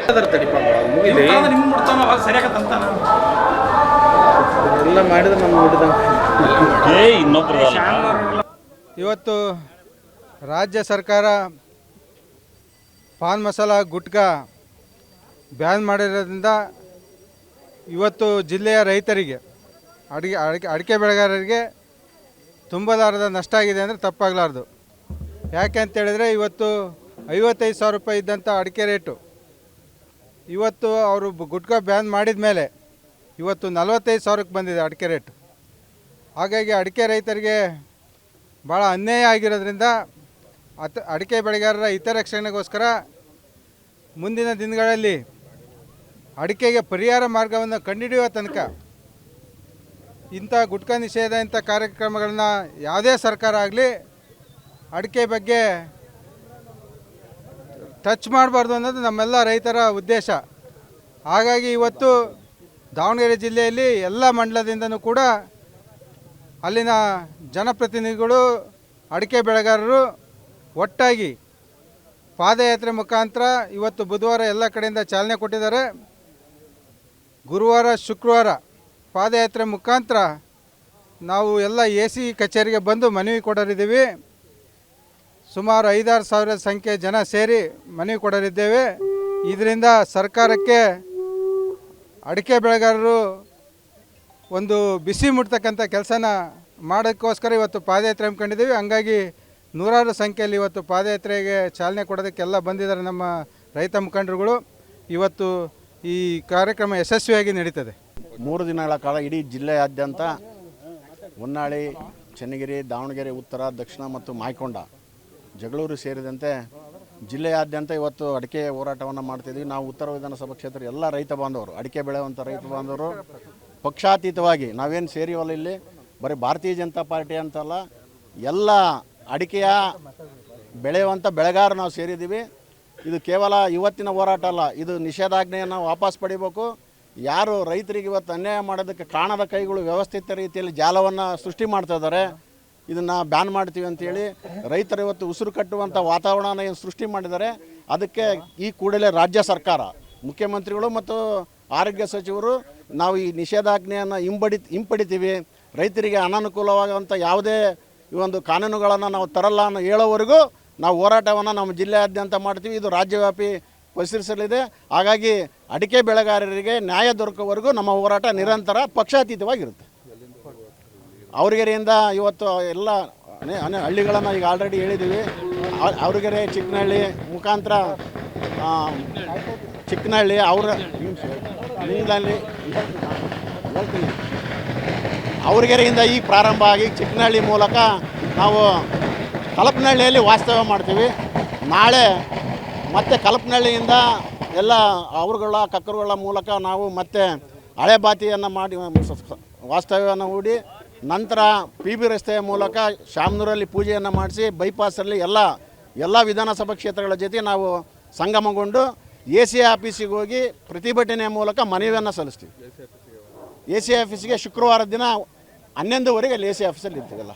ಎಲ್ಲ ಮಾಡಿದ್ರೆ ನಮ್ಮ ಇವತ್ತು ರಾಜ್ಯ ಸರ್ಕಾರ ಪಾನ್ ಮಸಾಲ ಗುಟ್ಕಾ ಬ್ಯಾನ್ ಮಾಡಿರೋದ್ರಿಂದ ಇವತ್ತು ಜಿಲ್ಲೆಯ ರೈತರಿಗೆ ಅಡಿಕೆ ಬೆಳೆಗಾರರಿಗೆ ತುಂಬಲಾರದ ನಷ್ಟ ಆಗಿದೆ ಅಂದರೆ ತಪ್ಪಾಗಲಾರ್ದು. ಯಾಕೆ ಅಂತೇಳಿದರೆ ಇವತ್ತು 55,000 ರೂಪಾಯಿ ಇದ್ದಂಥ ಅಡಿಕೆ ರೇಟು ಇವತ್ತು ಅವರು ಗುಟ್ಕಾ ಬ್ಯಾನ್ ಮಾಡಿದ ಮೇಲೆ ಇವತ್ತು 45,000ಕ್ಕೆ ಬಂದಿದೆ ಅಡಿಕೆ ರೇಟು. ಹಾಗಾಗಿ ಅಡಿಕೆ ರೈತರಿಗೆ ಭಾಳ ಅನ್ಯಾಯ ಆಗಿರೋದ್ರಿಂದ ಅಡಿಕೆ ಬೆಳೆಗಾರರ ಹಿತರಕ್ಷಣೆಗೋಸ್ಕರ ಮುಂದಿನ ದಿನಗಳಲ್ಲಿ ಅಡಿಕೆಗೆ ಪರಿಹಾರ ಮಾರ್ಗವನ್ನು ಕಂಡುಹಿಡಿಯುವ ತನಕ ಇಂಥ ಗುಟ್ಕಾ ನಿಷೇಧ ಇಂಥ ಕಾರ್ಯಕ್ರಮಗಳನ್ನ ಯಾವುದೇ ಸರ್ಕಾರ ಆಗಲಿ ಅಡಿಕೆ ಬಗ್ಗೆ ಟಚ್ ಮಾಡಬಾರ್ದು ಅನ್ನೋದು ನಮ್ಮೆಲ್ಲ ರೈತರ ಉದ್ದೇಶ. ಹಾಗಾಗಿ ಇವತ್ತು ದಾವಣಗೆರೆ ಜಿಲ್ಲೆಯಲ್ಲಿ ಎಲ್ಲ ಮಂಡಲದಿಂದನೂ ಕೂಡ ಅಲ್ಲಿನ ಜನಪ್ರತಿನಿಧಿಗಳು ಅಡಿಕೆ ಬೆಳೆಗಾರರು ಒಟ್ಟಾಗಿ ಪಾದಯಾತ್ರೆ ಮುಖಾಂತರ ಇವತ್ತು ಬುಧವಾರ ಎಲ್ಲ ಕಡೆಯಿಂದ ಚಾಲನೆ ಕೊಟ್ಟಿದ್ದಾರೆ. ಗುರುವಾರ ಶುಕ್ರವಾರ ಪಾದಯಾತ್ರೆ ಮುಖಾಂತರ ನಾವು ಎಲ್ಲ AC ಕಚೇರಿಗೆ ಬಂದು ಮನವಿ ಕೊಡಲಿದ್ದೀವಿ. ಸುಮಾರು 5-6 ಸಾವಿರ ಸಂಖ್ಯೆ ಜನ ಸೇರಿ ಮನವಿ ಕೊಡಲಿದ್ದೇವೆ. ಇದರಿಂದ ಸರ್ಕಾರಕ್ಕೆ ಅಡಿಕೆ ಬೆಳೆಗಾರರು ಒಂದು ಬಿಸಿ ಮುಟ್ತಕ್ಕಂಥ ಕೆಲಸನ ಮಾಡೋಕ್ಕೋಸ್ಕರ ಇವತ್ತು ಪಾದಯಾತ್ರೆ ಹಮ್ಮಿಕೊಂಡಿದ್ದೀವಿ. ಹಂಗಾಗಿ ನೂರಾರು ಸಂಖ್ಯೆಯಲ್ಲಿ ಇವತ್ತು ಪಾದಯಾತ್ರೆಗೆ ಚಾಲನೆ ಕೊಡೋದಕ್ಕೆಲ್ಲ ಬಂದಿದ್ದಾರೆ ನಮ್ಮ ರೈತ ಮುಖಂಡರುಗಳು. ಇವತ್ತು ಈ ಕಾರ್ಯಕ್ರಮ ಯಶಸ್ವಿಯಾಗಿ ನಡೀತದೆ. 3 ದಿನಗಳ ಕಾಲ ಇಡೀ ಜಿಲ್ಲೆಯಾದ್ಯಂತ ಹೊನ್ನಾಳಿ, ಚನ್ನಗಿರಿ, ದಾವಣಗೆರೆ ಉತ್ತರ, ದಕ್ಷಿಣ ಮತ್ತು ಮಾಯಕೊಂಡ, ಜಗಳೂರು ಸೇರಿದಂತೆ ಜಿಲ್ಲೆಯಾದ್ಯಂತ ಇವತ್ತು ಅಡಿಕೆ ಹೋರಾಟವನ್ನು ಮಾಡ್ತಿದ್ವಿ. ನಾವು ಉತ್ತರ ವಿಧಾನಸಭಾ ಕ್ಷೇತ್ರ ಎಲ್ಲ ರೈತ ಬಾಂಧವರು, ಅಡಿಕೆ ಬೆಳೆಯುವಂಥ ರೈತ ಬಾಂಧವರು ಪಕ್ಷಾತೀತವಾಗಿ ನಾವೇನು ಸೇರಿವಲ್ಲ, ಇಲ್ಲಿ ಬರೀ ಭಾರತೀಯ ಜನತಾ ಪಾರ್ಟಿ ಅಂತಲ್ಲ, ಎಲ್ಲ ಅಡಿಕೆಯ ಬೆಳೆಯುವಂಥ ಬೆಳೆಗಾರ ನಾವು ಸೇರಿದ್ದೀವಿ. ಇದು ಕೇವಲ ಇವತ್ತಿನ ಹೋರಾಟ ಅಲ್ಲ, ಇದು ನಿಷೇಧಾಜ್ಞೆಯನ್ನು ವಾಪಸ್ ಪಡಿಬೇಕು. ಯಾರು ರೈತರಿಗೆ ಇವತ್ತು ಅನ್ಯಾಯ ಮಾಡೋದಕ್ಕೆ ಕಾಣದ ಕೈಗಳು ವ್ಯವಸ್ಥಿತ ರೀತಿಯಲ್ಲಿ ಜಾಲವನ್ನು ಸೃಷ್ಟಿ ಮಾಡ್ತಾ ಇದ್ದಾರೆ, ಇದನ್ನು ಬ್ಯಾನ್ ಮಾಡ್ತೀವಿ ಅಂತೇಳಿ ರೈತರು ಇವತ್ತು ಉಸಿರು ಕಟ್ಟುವಂಥ ವಾತಾವರಣ ಏನು ಸೃಷ್ಟಿ ಮಾಡಿದ್ದಾರೆ. ಅದಕ್ಕೆ ಈ ಕೂಡಲೇ ರಾಜ್ಯ ಸರ್ಕಾರ, ಮುಖ್ಯಮಂತ್ರಿಗಳು ಮತ್ತು ಆರೋಗ್ಯ ಸಚಿವರು ನಾವು ಈ ನಿಷೇಧಾಜ್ಞೆಯನ್ನು ಹಿಂಪಡಿತೀವಿ, ರೈತರಿಗೆ ಅನಾನುಕೂಲವಾಗುವಂಥ ಯಾವುದೇ ಈ ಒಂದು ಕಾನೂನುಗಳನ್ನು ನಾವು ತರಲ್ಲ ಅನ್ನೋ ಹೇಳೋವರೆಗೂ ನಾವು ಹೋರಾಟವನ್ನು ನಮ್ಮ ಜಿಲ್ಲೆಯಾದ್ಯಂತ ಮಾಡ್ತೀವಿ. ಇದು ರಾಜ್ಯವ್ಯಾಪಿ ಪರಿಸರಿಸಲಿದೆ. ಹಾಗಾಗಿ ಅಡಿಕೆ ಬೆಳೆಗಾರರಿಗೆ ನ್ಯಾಯ ದೊರಕುವವರೆಗೂ ನಮ್ಮ ಹೋರಾಟ ನಿರಂತರ ಪಕ್ಷಾತೀತವಾಗಿರುತ್ತೆ. ಅವ್ರಿಗೆರೆಯಿಂದ ಇವತ್ತು ಎಲ್ಲ ಹಳ್ಳಿಗಳನ್ನು ಈಗ ಆಲ್ರೆಡಿ ಹೇಳಿದ್ದೀವಿ. ಅವ್ರಿಗೆರೆ, ಚಿಕ್ಕನಹಳ್ಳಿ ಮುಖಾಂತರ ಚಿಕ್ಕನಹಳ್ಳಿ ಅವ್ರಿಗೆರೆಯಿಂದ ಈಗ ಪ್ರಾರಂಭ ಆಗಿ ಚಿಕ್ಕನಹಳ್ಳಿ ಮೂಲಕ ನಾವು ಕಲಪನಹಳ್ಳಿಯಲ್ಲಿ ವಾಸ್ತವ್ಯ ಮಾಡ್ತೀವಿ. ನಾಳೆ ಮತ್ತೆ ಕಲಪನಹಳ್ಳಿಯಿಂದ ಎಲ್ಲ ಅವರುಗಳ ಕಕ್ಕರುಗಳ ಮೂಲಕ ನಾವು ಮತ್ತೆ ಹಳೆ ಬಾತಿಯನ್ನು ಮಾಡಿ ವಾಸ್ತವ್ಯವನ್ನು ಹೂಡಿ ನಂತರ PB ರಸ್ತೆಯ ಮೂಲಕ ಶಾಮನೂರಲ್ಲಿ ಪೂಜೆಯನ್ನು ಮಾಡಿಸಿ ಬೈಪಾಸಲ್ಲಿ ಎಲ್ಲ ವಿಧಾನಸಭಾ ಕ್ಷೇತ್ರಗಳ ಜೊತೆ ನಾವು ಸಂಗಮಗೊಂಡು AC ಆಫೀಸಿಗೆ ಹೋಗಿ ಪ್ರತಿಭಟನೆಯ ಮೂಲಕ ಮನವಿಯನ್ನು ಸಲ್ಲಿಸ್ತೀವಿ. AC ಆಫೀಸಿಗೆ ಶುಕ್ರವಾರ ದಿನ 11:00ವರೆಗೆ ಅಲ್ಲಿ AC ಆಫೀಸಲ್ಲಿ ಇರ್ತೀವಲ್ಲ.